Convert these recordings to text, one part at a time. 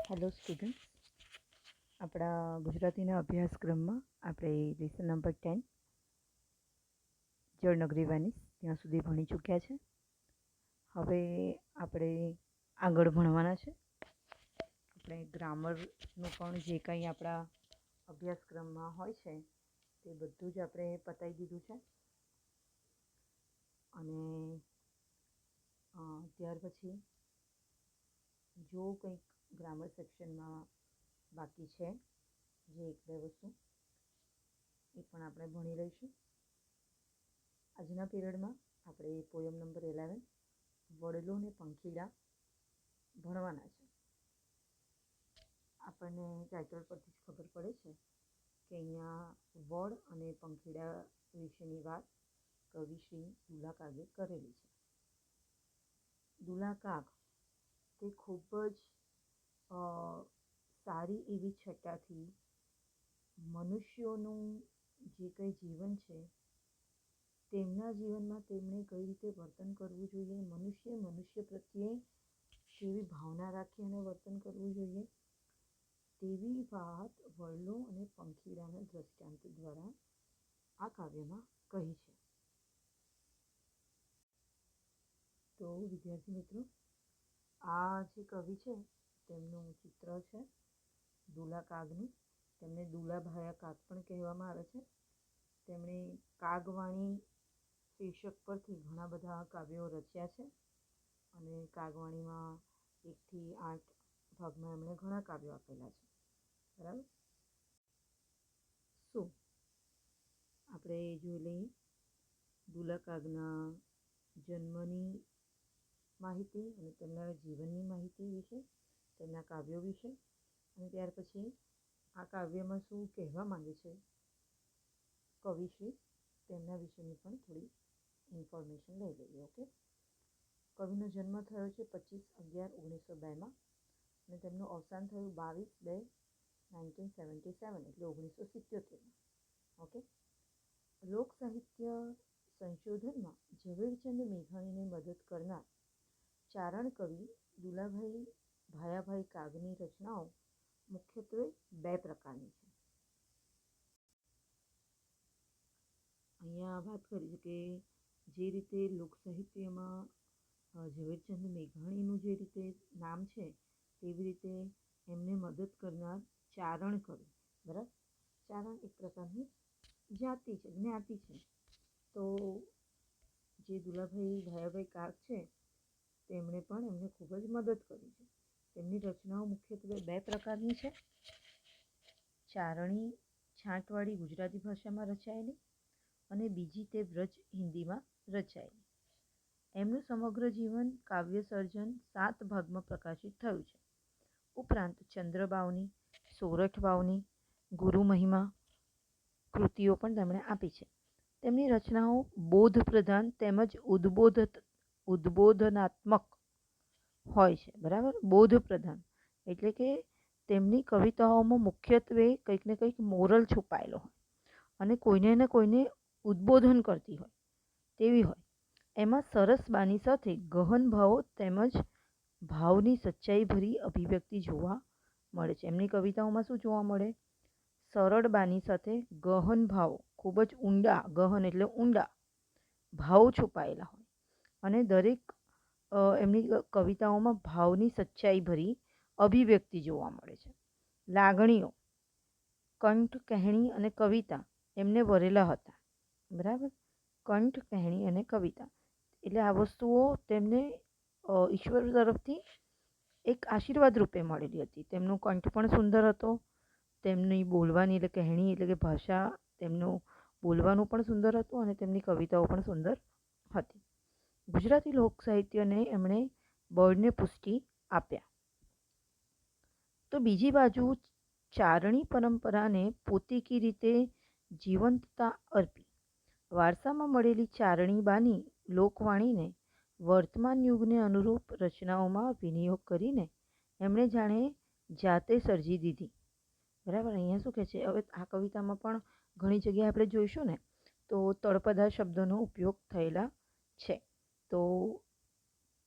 Hello students, આપણા ગુજરાતીના અભ્યાસક્રમમાં આપણે લેસન નંબર 10 જળનગરી વેનિસ ત્યાં સુધી ભણી ચૂક્યા છે. હવે આપણે આગળ ભણવાના છે. આપણે ગ્રામરનું પણ જે કંઈ આપણા અભ્યાસક્રમમાં હોય છે તે બધું જ આપણે પતાવી દીધું છે. અને ત્યાર પછી જો કંઈક ગ્રામર સેક્શનમાં બાકી છે જે એક બે વસ્તુ એ પણ આપણે ભણી લઈશું. આજના પીરિયડમાં આપણે પોયમ નંબર 11 વડલો ને પંખીડા ભણવાના છે. આપણને ટાઇટલ પરથી જ ખબર પડે છે કે અહીંયા વડ અને પંખીડા વિશેની વાત કવિ શ્રી દુલા કાગે કરેલી છે. દુલા કાગ તે ખૂબ જ સારી એવી છટાથી મનુષ્યોનું જે કંઈ જીવન છે તેમના જીવનમાં તેમણે કઈ રીતે વર્તન કરવું જોઈએ, મનુષ્ય પ્રત્યે કેવી ભાવના રાખી અને વર્તન કરવું જોઈએ તેવી વાત વડલો અને પંખીડાના દ્રષ્ટાંત દ્વારા આ કાવ્યમાં કહી છે. તો વિદ્યાર્થી મિત્રો, આ જે કવિ છે તેમનું ચિત્ર છે દુલા કાગનું. તેમને દુલાભાયા કાગ પણ કહેવામાં આવે છે. તેમણે કાગવાણી શીર્ષક પરથી ઘણા બધા કાવ્યો રચ્યા છે અને કાગવાણીમાં 1 થી 8 ભાગમાં એમણે ઘણા કાવ્યો આપેલા છે. બરાબર. આપણે જોઈ લઈએ દુલા કાગના જન્મની માહિતી અને તેમના જીવનની માહિતી વિશે, તેમના કાવ્યો વિશે, અને ત્યાર પછી આ કાવ્યમાં શું કહેવા માંગે છે કવિશ્રી તેમના વિશેની પણ થોડી ઇન્ફોર્મેશન લઈ લઈએ. ઓકે. કવિનો જન્મ થયો છે 25/11/1902 અને તેમનું અવસાન થયું 22/2/1977 એટલે 1977. ઓકે. લોક સાહિત્ય સંશોધનમાં ઝવેરચંદ મેઘાણીને મદદ કરનાર ચારણ કવિ દુલાભાઈ ભાયાભાઈ કાગની રચનાઓ મુખ્યત્વે 2 પ્રકારની છે. અહીંયા વાત કરી છે કે જે રીતે લોક સાહિત્યમાં ઝવેરચંદ મેઘાણીનું જે રીતે નામ છે તેવી રીતે એમને મદદ કરનાર ચારણ કવિ. બરાબર. ચારણ એક પ્રકારની જાતિ છે, જ્ઞાતિ છે. તો જે દુલાભાઈ ભાયાભાઈ કાગ છે તેમણે પણ એમને ખૂબ જ મદદ કરી છે. તેમની રચનાઓ મુખ્યત્વે 2 પ્રકારની છે. ચારણી છાંટવાળી ગુજરાતી ભાષામાં રચાયેલી અને બીજી તે વ્રજ હિન્દીમાં રચાયેલી. એમનું સમગ્ર જીવન કાવ્ય સર્જન 7 ભાગમાં પ્રકાશિત થયું છે. ઉપરાંત ચંદ્રબાવની, સોરઠ વાવની, ગુરુ મહિમા કૃતિઓ પણ તેમણે આપી છે. તેમની રચનાઓ બોધ પ્રધાન તેમજ ઉદ્બોધનાત્મક હોય છે. બરાબર. બોધ પ્રધાન એટલે કે તેમની કવિતાઓમાં મુખ્યત્વે કંઈક ને કંઈક મોરલ છુપાયેલો હોય અને કોઈને ને કોઈને ઉદ્બોધન કરતી હોય તેવી હોય. એમાં સરસ બાની સાથે ગહન ભાવો તેમજ ભાવની સચ્ચાઈભરી અભિવ્યક્તિ જોવા મળે છે. એમની કવિતાઓમાં શું જોવા મળે? સરળ બાની સાથે ગહન ભાવો, ખૂબ જ ઊંડા, ગહન એટલે ઊંડા ભાવો છુપાયેલા હોય અને દરેક એમની કવિતાઓમાં ભાવની સચ્ચાઈભરી અભિવ્યક્તિ જોવા મળે છે. લાગણીઓ, કંઠ, કહેણી અને કવિતા એમને વરેલા હતા. બરાબર. કંઠ, કહેણી અને કવિતા એટલે આ વસ્તુઓ તેમને ઈશ્વર તરફથી એક આશીર્વાદ રૂપે મળેલી હતી. તેમનો કંઠ પણ સુંદર હતો, તેમની બોલવાની એટલે કહેણી એટલે કે ભાષા, તેમનું બોલવાનું પણ સુંદર હતું અને તેમની કવિતાઓ પણ સુંદર હતી. ગુજરાતી લોક સાહિત્યને એમણે બળને પુષ્ટિ આપ્યા. તો બીજી બાજુ ચારણી પરંપરાને પોતીકી રીતે જીવંતતા અર્પી. વારસામાં મળેલી ચારણી બાની લોકવાણીને વર્તમાન યુગને અનુરૂપ રચનાઓમાં વિનિયોગ કરીને એમણે જાણે જાતે સર્જી દીધી. બરાબર. અહીંયા શું કહે છે? હવે આ કવિતામાં પણ ઘણી જગ્યાએ આપણે જોઈશું ને તો તળપદા શબ્દોનો ઉપયોગ થયેલા છે. તો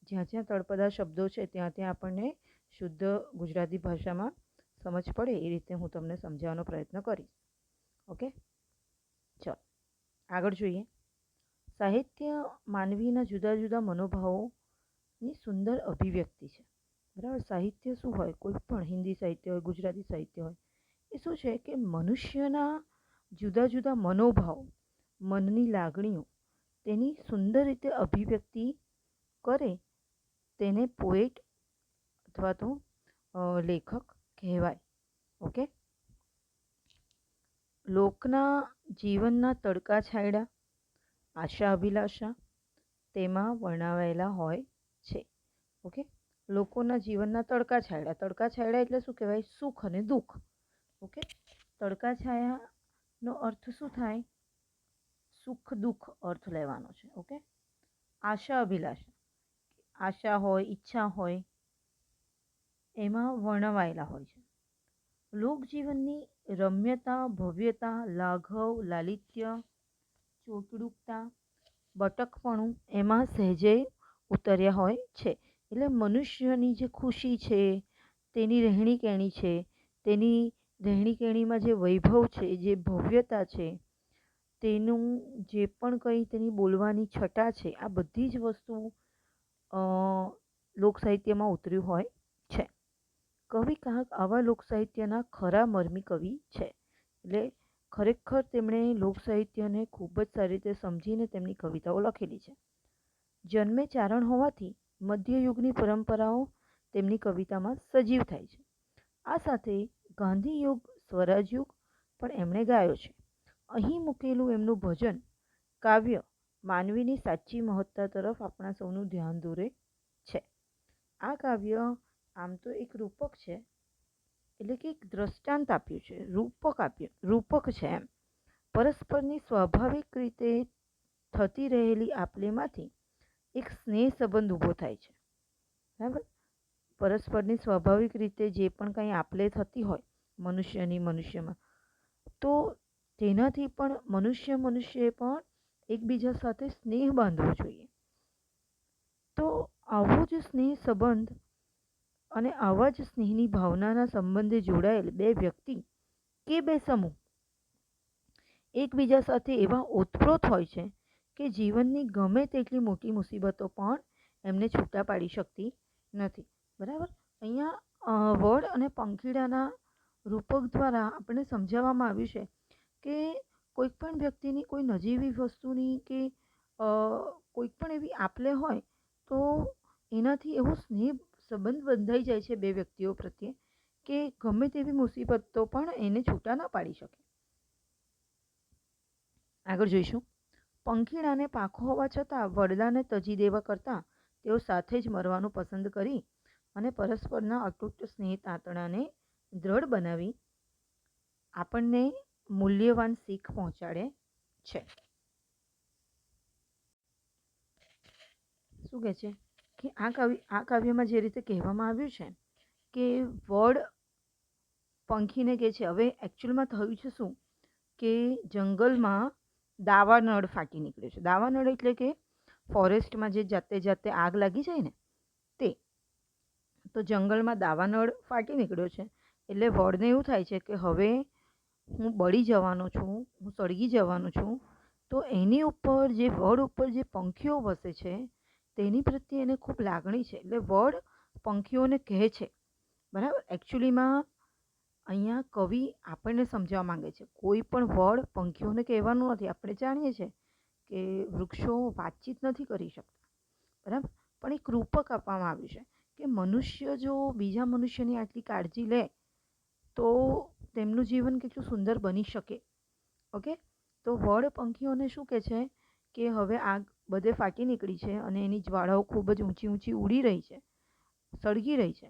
જ્યાં જ્યાં તળપદા શબ્દો છે ત્યાં ત્યાં આપણને શુદ્ધ ગુજરાતી ભાષામાં સમજ પડે એ રીતે હું તમને સમજાવવાનો પ્રયત્ન કરીશ. ઓકે, ચાલો આગળ જોઈએ. સાહિત્ય માનવીના જુદા જુદા મનોભાવોની સુંદર અભિવ્યક્તિ છે. બરાબર, સાહિત્ય શું હોય, કોઈ પણ હિન્દી સાહિત્ય હોય, ગુજરાતી સાહિત્ય હોય, એ શું છે કે મનુષ્યના જુદા જુદા મનોભાવ, મનની લાગણીઓ, તેની સુંદર રીતે અભિવ્યક્તિ કરે તેને પોએટ અથવા તો લેખક કહેવાય. ઓકે, લોકના જીવનના તડકા છાંયડા, આશા અભિલાષા તેમાં વર્ણવાયેલા હોય છે. ઓકે, લોકોના જીવનના તડકા છાંયડા એટલે શું કહેવાય? સુખ અને દુઃખ. ઓકે, તડકા છાયાનો અર્થ શું થાય? સુખ દુઃખ અર્થ લેવાનો છે. ઓકે, આશા અભિલાષા, આશા હોય, ઈચ્છા હોય, એમાં વર્ણવાયેલા હોય છે. લોકજીવનની રમ્યતા, ભવ્યતા, લાઘવ, લાલિત્ય, ચોટડુકતા, બટકપણું એમાં સહેજે ઉતર્યા હોય છે. એટલે મનુષ્યની જે ખુશી છે, તેની રહેણી કહેણી છે, તેની રહેણી કહેણીમાં જે વૈભવ છે, જે ભવ્યતા છે, તેનું જે પણ કંઈ તેની બોલવાની છટા છે, આ બધી જ વસ્તુ લોકસાહિત્યમાં ઉતર્યું હોય છે. કવિ કાહક આવા લોકસાહિત્યના ખરા મર્મી કવિ છે. એટલે ખરેખર તેમણે લોકસાહિત્યને ખૂબ જ સારી રીતે સમજીને તેમની કવિતાઓ લખેલી છે. જન્મે ચારણ હોવાથી મધ્યયુગની પરંપરાઓ તેમની કવિતામાં સજીવ થાય છે. આ સાથે ગાંધીયુગ, સ્વરાજયુગ પણ એમણે ગાયો છે. અહીં મૂકેલું એમનું ભજન કાવ્ય માનવીની સાચી મહત્તા તરફ આપણા સૌનું ધ્યાન દોરે છે. આ કાવ્ય આમ તો એક રૂપક છે, એટલે કે એક દ્રષ્ટાંત આપ્યું છે, રૂપક છે એમ. પરસ્પરની સ્વાભાવિક રીતે થતી રહેલી આપલેમાંથી એક સ્નેહ સંબંધ ઊભો થાય છે. બરાબર, પરસ્પરની સ્વાભાવિક રીતે જે પણ કંઈ આપલે થતી હોય મનુષ્યમાં, તો તેનાથી પણ મનુષ્યએ પણ એકબીજા સાથે સ્નેહ બાંધવો જોઈએ. તો આવો જ સ્નેહ સંબંધ અને આવા જ સ્નેહની ભાવનાના સંબંધે જોડાયેલ બે વ્યક્તિ કે બે સમૂહ એકબીજા સાથે એવા ઓતપ્રોત હોય છે કે જીવનની ગમે તેટલી મોટી મુસીબતો પણ એમને છૂટા પાડી શકતી નથી. બરાબર, અહીંયા વડ અને પંખીડાના રૂપક દ્વારા આપણે સમજાવવામાં આવ્યું છે કે કોઈક પણ વ્યક્તિની કોઈ નજીવી વસ્તુની કે કોઈક પણ એવી આપલે હોય તો એનાથી એવો સ્નેહ સંબંધ બંધાઈ જાય છે બે વ્યક્તિઓ પ્રત્યે કે ગમે તેવી મુસીબતો પણ એને છૂટા ન પાડી શકે. આગળ જોઈશું. પંખીડાને પાંખો હોવા છતાં વડલાને તજી દેવા કરતાં તેઓ સાથે જ મરવાનું પસંદ કરી અને પરસ્પરના અતૂટ સ્નેહ તાંતણાને દ્રઢ બનાવી આપણને મૂલ્યવાન શીખ પહોંચાડે છે. શું કહે છે કે આ કાવ્યમાં જે રીતે કહેવામાં આવ્યું છે કે વડ પંખીને કહે છે, હવે એકચ્યુઅલમાં થયું છે શું કે જંગલમાં દાવાનળ ફાટી નીકળ્યો છે. દાવાનળ એટલે કે ફોરેસ્ટમાં જે જાતે આગ લાગી જાય ને તે. તો જંગલમાં દાવાનળ ફાટી નીકળ્યો છે એટલે વડને એવું થાય છે કે હવે હું બળી જવાનો છું, હું સળગી જવાનો છું. તો એની ઉપર જે વડ ઉપર જે પંખીઓ વસે છે તેની પ્રત્યે એને ખૂબ લાગણી છે. એટલે વડ પંખીઓને કહે છે. બરાબર, એકચ્યુઅલીમાં અહીંયા કવિ આપણને સમજાવવા માંગે છે. કોઈ પણ વડ પંખીઓને કહેવાનું નથી. આપણે જાણીએ છીએ કે વૃક્ષો વાતચીત નથી કરી શકતા. બરાબર, પણ એક રૂપક આપવામાં આવ્યું છે કે મનુષ્ય જો બીજા મનુષ્યની આટલી કાળજી લે તો તેમનું જીવન કેટલું સુંદર બની શકે. ઓકે, તો વડ પંખીઓને શું કહે છે કે હવે આગ બધે ફાટી નીકળી છે અને એની જ્વાળાઓ ખૂબ જ ઊંચી ઉડી રહી છે, સળગી રહી છે.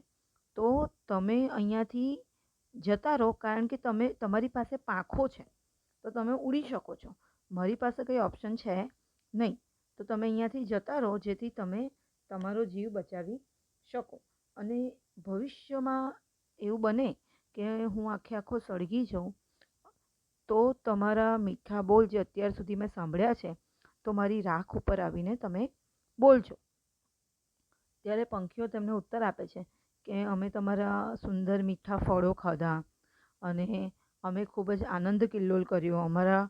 તો તમે અહીંયાથી જતા રહો, કારણ કે તમારી પાસે પાંખો છે તો તમે ઉડી શકો છો. મારી પાસે કંઈ ઓપ્શન છે નહીં, તો તમે અહીંયાથી જતા રહો જેથી તમે તમારો જીવ બચાવી શકો. અને ભવિષ્યમાં એવું બને કે હું આખો સળગી જાઉં તો તમારા મીઠા બોલ જે અત્યાર સુધી મેં સાંભળ્યા છે તો મારી રાખ ઉપર આવીને તમે બોલજો. ત્યારે પંખીઓ તેમને ઉત્તર આપે છે કે અમે તમારા સુંદર મીઠા ફળો ખાધા અને અમે ખૂબ જ આનંદ કિલ્લોલ કર્યો, અમારા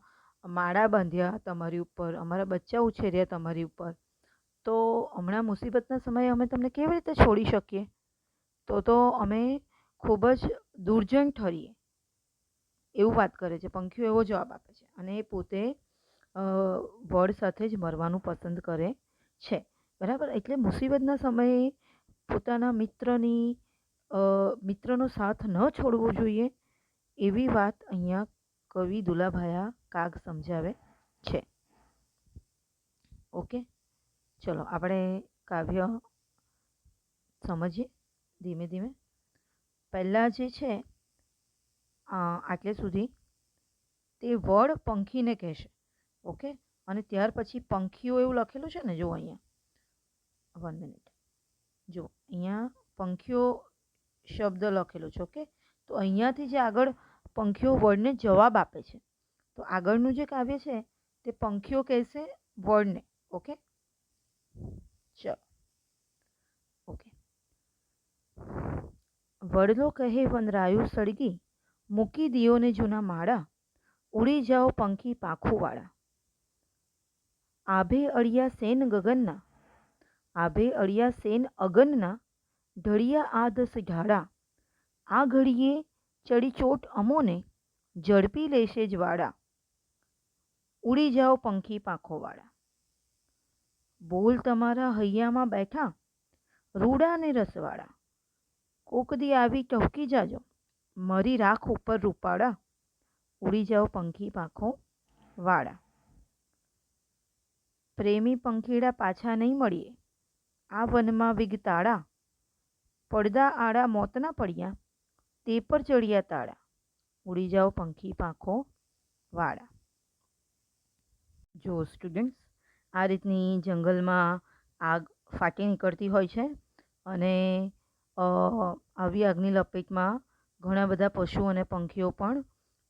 માળા બાંધ્યા તમારી ઉપર, અમારા બચ્ચા ઉછેર્યા તમારી ઉપર, તો હમણાં મુસીબતના સમયે અમે તમને કેવી રીતે છોડી શકીએ? તો અમે ખૂબ જ દુર્જન ઠરીએ, એવું વાત કરે છે. પંખીઓ એવો જવાબ આપે છે અને એ પોતે વડ સાથે જ મરવાનું પસંદ કરે છે. બરાબર? એટલે મુસીબતના સમયે પોતાના મિત્રનો સાથ ન છોડવો જોઈએ, એવી વાત અહીંયા કવિ દુલાભાયા કાગ સમજાવે છે. ઓકે, ચલો આપણે કાવ્ય સમજીએ ધીમે ધીમે. પહેલાં જે છે આટલે સુધી તે વડ પંખીને કહેશે. ઓકે, અને ત્યાર પછી પંખીઓ એવું લખેલું છે ને, જો અહીંયા 1 મિનિટ, જો અહીંયા પંખીઓ શબ્દ લખેલો છે. ઓકે, તો અહીંયાથી જે આગળ પંખીઓ વડને જવાબ આપે છે, તો આગળનું જે કાવ્ય છે તે પંખીઓ કહેશે વડને. ઓકે, ચલો. ઓકે, વડલો કહે વનરાયું સળગી, મૂકી દિયોને જૂના માળા, ઉડી જાઓ પંખી પાંખુવાળા. આભે અળિયા સેન ગગનના, આભે અળિયા સેન અગનના, ઢળિયા આ દસ ઢાળા, આ ઘડીએ ચડી ચોટ અમોને, ઝડપી લેશે જ્વાળા, ઉડી જાઓ પંખી પાંખોવાળા. બોલ તમારા હૈયામાં બેઠા, રૂડા ને રસવાળા, કોક દી આવી ટહુકી જાજો, મરી રાખ ઉપર રૂપાળા, ઉડી જાઓ પંખી પાંખો વાળા. પ્રેમી પંખીડા પાછા નહીં મળીએ, આ વનમાં વિગતાળા, પડદા આડા મોતના પડ્યા, તે પર ચડિયા તાળા, ઉડી જાઓ પંખી પાંખો વાળા. જો સ્ટુડન્ટ્સ, આ રીતની જંગલમાં આગ ફાટી નીકળતી હોય છે અને આવી આગની લપેટમાં ઘણા બધા પશુ અને પંખીઓ પણ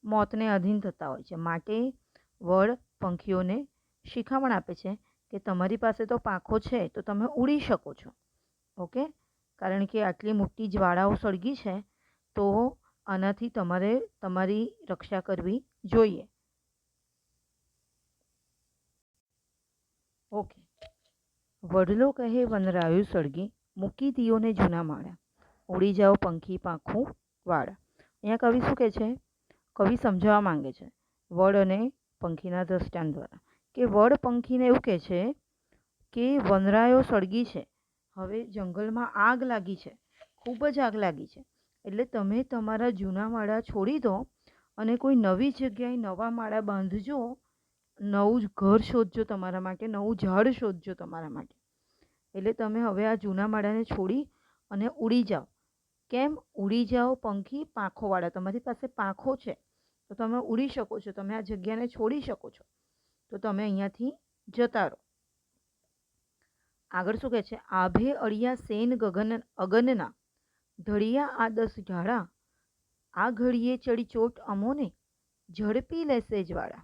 મોતને અધીન થતા હોય છે. માટે વડ પંખીઓને શિખામણ આપે છે કે તમારી પાસે તો પાંખો છે તો તમે ઉડી શકો છો. ઓકે, કારણ કે આટલી મોટી જ્વાળાઓ સળગી છે તો આનાથી તમારે તમારી રક્ષા કરવી જોઈએ. ઓકે, વડલો કહે વનરાયું સળગી, મૂકી દિયોને જૂના માળા, ઉડી જાઓ પંખી પાંખું વાળા. અહીંયા કવિ શું કહે છે? કવિ સમજાવવા માંગે છે વડ અને પંખીના દ્રષ્ટાંત દ્વારા, કે વડ પંખીને એવું કહે છે કે વનરાયો સળગી છે, હવે જંગલમાં આગ લાગી છે, ખૂબ જ આગ લાગી છે, એટલે તમે તમારા જૂના માળા છોડી દો અને કોઈ નવી જગ્યાએ નવા માળા બાંધજો, નવું ઘર શોધજો તમારા માટે, નવું ઝાડ શોધજો તમારા માટે. એટલે તમે હવે આ જૂના માળાને છોડી અને ઉડી જાઓ. કેમ ઉડી જાઓ પંખી પાંખોવાળા? તમારી પાસે પાંખો છે તો તમે ઉડી શકો છો, તમે આ જગ્યાને છોડી શકો છો, તો તમે અહીંયાથી જતા રહો. આગળ શું કહે છે? આભે અળિયા સેન અગનના, ઢળિયા આ દસ ઢાળા, આ ઘડીએ ચડી ચોટ અમોને, ઝડપી લેશે જ્વાળા,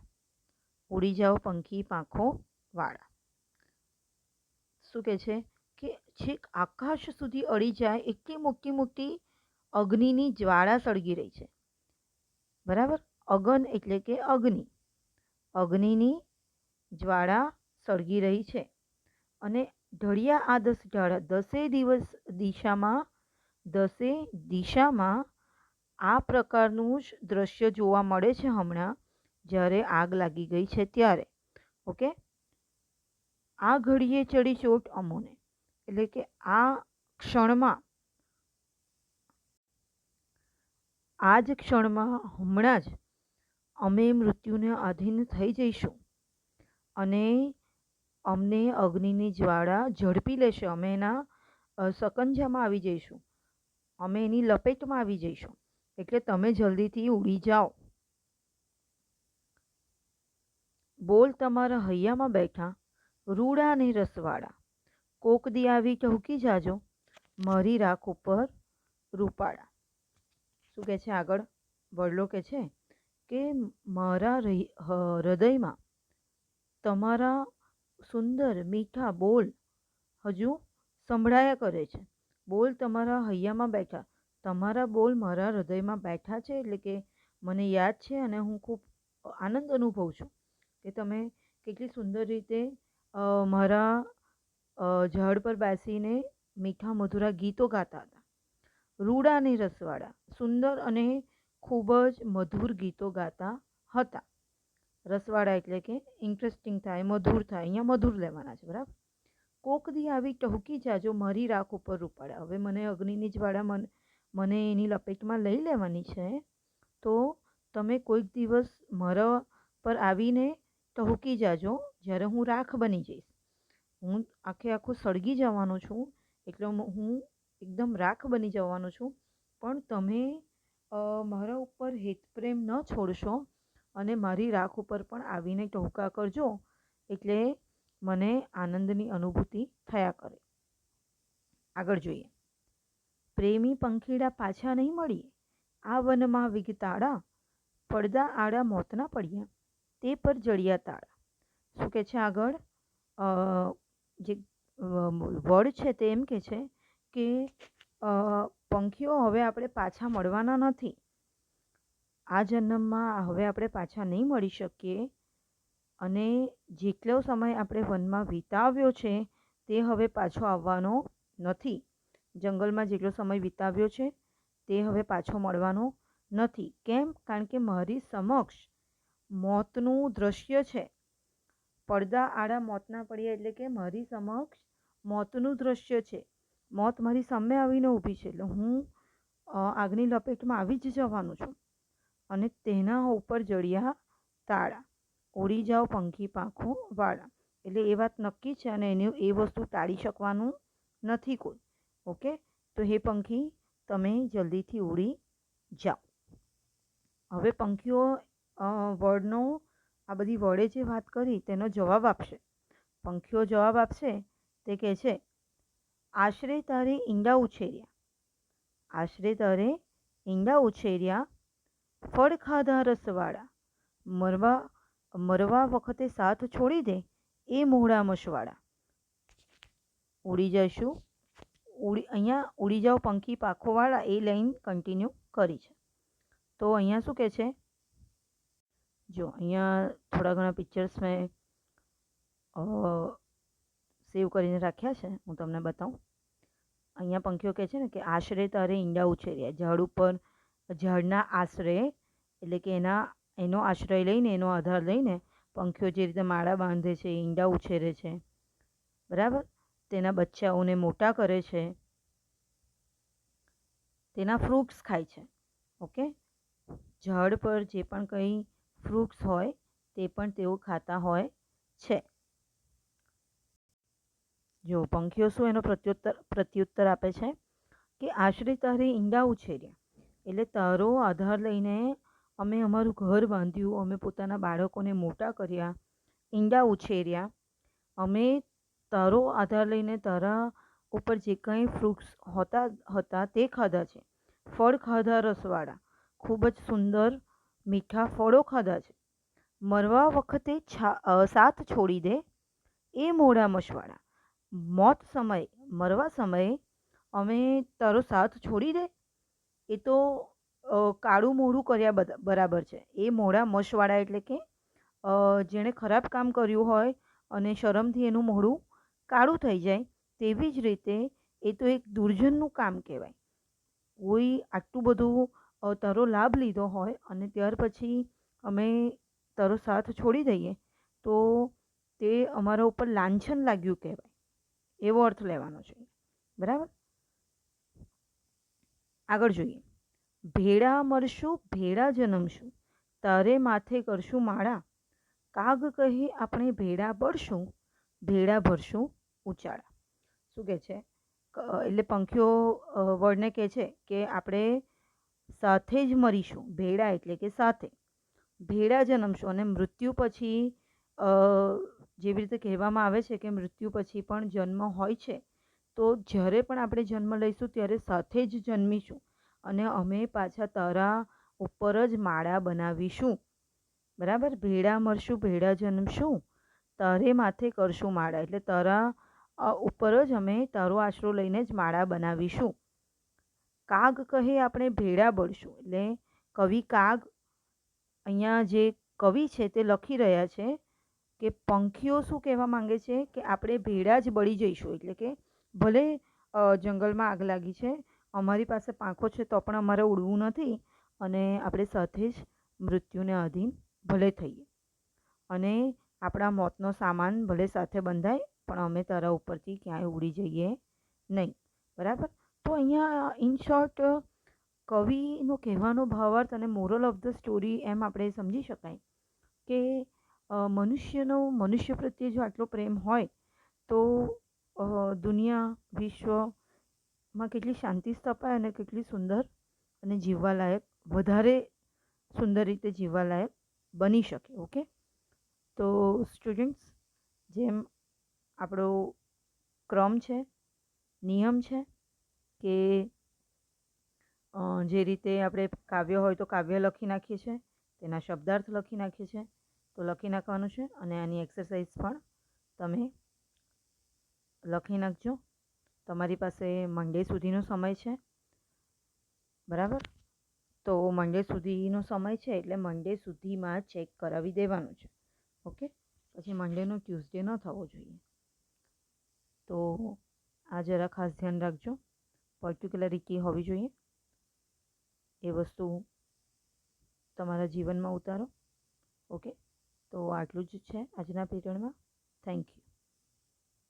ઉડી જાઓ પંખી પાંખો વાળા. શું કહે છે કે છેક આકાશ સુધી અડી જાય એટલી મોટી મોટી અગ્નિની જ્વાળા સળગી રહી છે. બરાબર? અગન એટલે કે અગ્નિ, અગ્નિની જ્વાળા સળગી રહી છે અને ઢળિયા આ દસ ઢાળા, દસે દિશામાં આ પ્રકારનું જ દ્રશ્ય જોવા મળે છે હમણાં, જ્યારે આગ લાગી ગઈ છે ત્યારે. ઓકે, આ ઘડીએ ચડી ચોટ અમોને, એટલે કે આ ક્ષણમાં, આ જ ક્ષણમાં, હમણાં જ અમે મૃત્યુને આધીન થઈ જઈશું અને અમને અગ્નિની જ્વાળા ઝડપી લેશે, અમે એના સકંજામાં આવી જઈશું, અમે એની લપેટમાં આવી જઈશું, એટલે તમે જલ્દીથી ઉડી જાઓ. બોલ તમારા હૈયામાં બેઠા, રૂડા ને રસવાળા, કોક દી આવી ટહુકી જાજો, મરી રાખ ઉપર રૂપાળા. શું કહે છે આગળ? વડલો કહે છે કે મારા હૃદયમાં તમારા સુંદર મીઠા બોલ હજુ સંભળાયા કરે છે, બોલ તમારા હૈયામાં બેઠા, તમારા બોલ મારા હૃદયમાં બેઠા છે. એટલે કે મને યાદ છે અને હું ખૂબ આનંદ અનુભવું છું કે તમે કેટલી સુંદર રીતે મારા ઝાડ પર બેસીને મીઠા મધુરા ગીતો ગાતા હતા. રૂડા અને રસવાડા, સુંદર અને ખૂબ જ મધુર ગીતો ગાતા હતા. રસવાડા એટલે કે ઇન્ટરેસ્ટિંગ થાય, મધુર થાય, અહીંયા મધુર લેવાના છે, બરાબર. કોક દી આવી ટહુકી જાજો મારી રાખ ઉપર રૂપાડા. હવે મને અગ્નિની જ્વાળા મને એની લપેટમાં લઈ લેવાની છે, તો તમે કોઈક દિવસ મારા પર આવીને ટહુકી જાજો જ્યારે હું રાખ બની જઈશ. હું આખું સળગી જવાનો છું, એટલે હું એકદમ રાખ બની જવાનો છું. પણ તમે મારા ઉપર હેતપ્રેમ ન છોડશો અને મારી રાખ ઉપર પણ આવીને ટહુકા કરજો, એટલે મને આનંદની અનુભૂતિ થયા કરે. આગળ જોઈએ. પ્રેમી પંખીડા પાછા નહીં મળીએ, આ વનમાં વિગતાડા, પડદા આડા મોતના પડ્યા, તે પર જડિયા તાળા. શું કહે છે આગળ? જે વર્ડ છે તે એમ કહે છે કે પંખીઓ હવે આપણે પાછા મળવાના નથી. આ જન્મમાં હવે આપણે પાછા નહીં મળી શકીએ અને જેટલો સમય આપણે વનમાં વિતાવ્યો છે તે હવે પાછો આવવાનો નથી. જંગલમાં જેટલો સમય વિતાવ્યો છે તે હવે પાછો મળવાનો નથી. કેમ? કારણ કે મારી સમક્ષ મોતનું દ્રશ્ય છે. પડદા આડા મોતના પડ્યા એટલે કે મારી સમક્ષ મોતનું દ્રશ્ય છે. મોત મારી સામે આવીને ઊભી છે, એટલે હું આગની લપેટમાં આવી જ જવાનું છું. અને તેના ઉપર જડિયા તાળા, ઉડી જાઓ પંખી પાંખો વાળા. એટલે એ વાત નક્કી છે અને એ વસ્તુ ટાળી શકવાનું નથી કોઈ. ઓકે, તો હે પંખી તમે જલ્દીથી ઉડી જાઓ. હવે પંખીઓ વર્ડનો આ બધી વર્ડે જે વાત કરી તેનો જવાબ આપશે. પંખીઓ જવાબ આપશે તે કહે છે, આશરે તારે ઈંડા ઉછેર્યા, આશરે તારે ઈંડા ઉછેર્યા, ફળ ખાધા રસવાળા, મરવા વખતે સાથ છોડી દે એ મોહડા મશવાળા. ઉડી જઈશું, અહીંયા ઉડી જાઓ પંખી પાંખોવાળા એ લાઈન કન્ટિન્યુ કરી છે. તો અહીંયા શું કહે છે? જો અહીંયા થોડા ઘણા પિક્ચર્સ મેં સેવ કરીને રાખ્યા છે, હું તમને બતાવું. અહીંયા પંખીઓ કહે છે ને કે આશરે તારે ઈંડા ઉછેર્યા. ઝાડ ઉપર ઝાડના આશરે એટલે કે એનો આશ્રય લઈને, એનો આધાર લઈને પંખીઓ જે રીતે માળા બાંધે છે, ઈંડા ઉછેરે છે, બરાબર, તેના બચ્ચાઓને મોટા કરે છે, તેના ફ્રૂટ્સ ખાય છે. ઓકે, ઝાડ પર જે પણ કંઈ ફ્રૂટ્સ હોય તે પણ તેઓ ખાતા હોય છે. જો પંખીઓ શું એનો પ્રત્યુત્તર આપે છે કે આશરે તારે ઈંડા ઉછેર્યા, એટલે તારો આધાર લઈને અમે અમારું ઘર બાંધ્યું, અમે પોતાના બાળકોને મોટા કર્યા, ઈંડા ઉછેર્યા, અમે તારો આધાર લઈને તારા ઉપર જે કંઈ ફ્રૂટ્સ હતા તે ખાધા છે. ફળ ખાધા રસવાળા, ખૂબ જ સુંદર મીઠા ફળો ખાધા છે. મરવા વખતે સાથ છોડી દે એ મોડા મશવાળા. મોત સમયે, મરવા સમયે અમે તારો સાથ છોડી દે, એ તો કાળું મોઢું કર્યા બરાબર છે. એ મોડા મશવાળા એટલે કે જેણે ખરાબ કામ કર્યું હોય અને શરમથી એનું મોઢું કાળું થઈ જાય, તેવી જ રીતે એ તો એક દુર્જનનું કામ કહેવાય. કોઈ આટલું બધું તારો લાભ લીધો હોય અને ત્યાર પછી અમે તારો સાથ છોડી દઈએ તો તે અમારા ઉપર લાંછન લાગ્યું કહેવાય, એવો અર્થ લેવાનો છે, બરાબર. આગળ જોઈએ. ભેળા મરશું, ભેળા જન્મશું, તારે માથે કરશું માળા, કાગ કહે આપણે ભેળા બળશું, ભેળા ભરશું ઉચાળા. શું કહે છે? એટલે પંખીઓ વર્ડને કહે છે કે આપણે સાથે જ મરીશું. ભેળા એટલે કે સાથે, ભેળા જન્મશું અને મૃત્યુ પછી જેવી રીતે કહેવામાં આવે છે કે મૃત્યુ પછી પણ જન્મ હોય છે, તો જ્યારે પણ આપણે જન્મ લઈશું ત્યારે સાથે જ જન્મીશું અને અમે પાછા તારા ઉપર જ માળા બનાવીશું, બરાબર. ભેળા મરશું, ભેળા જન્મશું, તારે માથે કરશું માળા, એટલે તારા ઉપર જ અમે તારો આશરો લઈને જ માળા બનાવીશું. કાગ કહે આપણે ભેળા બળશું. એટલે કવિ કાગ અહીંયા જે કવિ છે તે લખી રહ્યા છે કે પંખીઓ શું કહેવા માંગે છે કે આપણે ભેળા જ બળી જઈશું. એટલે કે ભલે જંગલમાં આગ લાગી છે, અમારી પાસે પાંખો છે તો પણ અમારે ઉડવું નથી અને આપણે સાથે જ મૃત્યુને અધીન ભલે થઈએ અને આપણા મોતનો સામાન ભલે સાથે બંધાય પણ અમે તારા ઉપરથી ક્યાંય ઉડી જઈએ નહીં. બરાબર. તો અહીંયા ઇન શોર્ટ કવિનો કહેવાનો ભાવાર્થ અને મોરલ ઓફ ધ સ્ટોરી એમ આપણે સમજી શકાય કે મનુષ્ય પ્રત્યે જો આટલો પ્રેમ હોય તો દુનિયા વિશ્વમાં કેટલી શાંતિ સ્થપાય અને કેટલી સુંદર અને જીવવાલાયક, વધારે સુંદર રીતે જીવવાલાયક બની શકે. ઓકે. તો સ્ટુડન્ટ્સ, જેમ આપણો ક્રમ છે, નિયમ છે કે જે રીતે આપણે કાવ્ય હોય તો કાવ્ય લખી નાખીએ છીએ, તેના શબ્દાર્થ લખી નાખીએ છીએ, તો લખી નાખવાનું છે અને આની એક્સરસાઇઝ પણ તમે લખી નાખજો. તમારી પાસે મંડે સુધીનો સમય છે. બરાબર. તો મંડે સુધીનો સમય છે એટલે મંડે સુધીમાં ચેક કરાવી દેવાનું છે. ઓકે. પછી મંડેનો ટ્યુઝડે ન થવો જોઈએ. તો આ જરા ખાસ ધ્યાન રાખજો. પર્ટિક્યુલરિટી હોવી જોઈએ. એ વસ્તુ તમારા જીવનમાં ઉતારો. ઓકે. તો આટલું જ છે આજના પીરિયડમાં. Thank you.